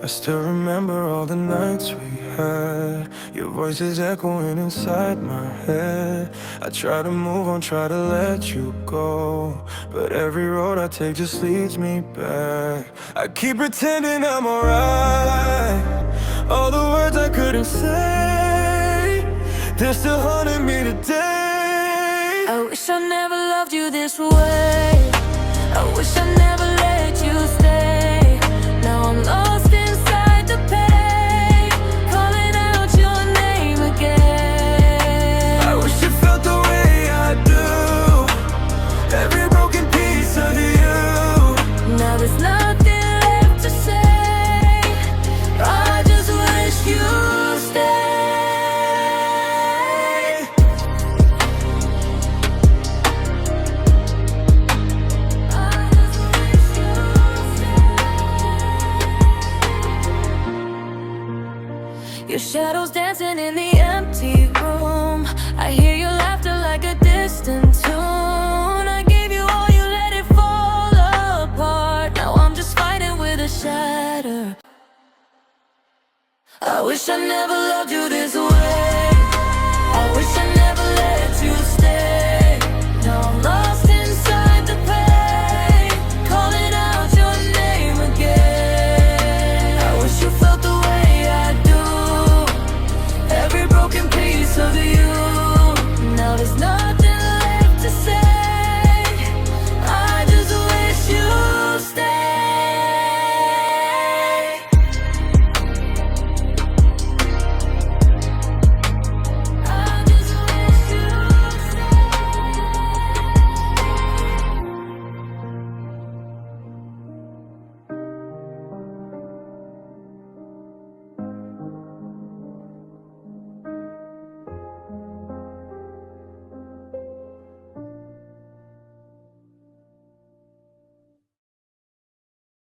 still remember all the nights we had. Your voice is echoing inside my head. I try to move on, try to let you go, but every road I take just leads me back. I keep pretending I'm alright. All the words I couldn't say, they're still haunting me today. I wish I never loved you this way. I wish I never let you stay. Now I'm lost inside the pain, calling out your name again. I wish you felt the way I do, every broken piece of you. Now there's nothing left to say, I just wish you'd stay. Your shadow's dancing in the empty room. I hear your laughter like a distant tune. I gave you all, you let it fall apart. Now I'm just fighting with a shatter. I wish I never loved you this way.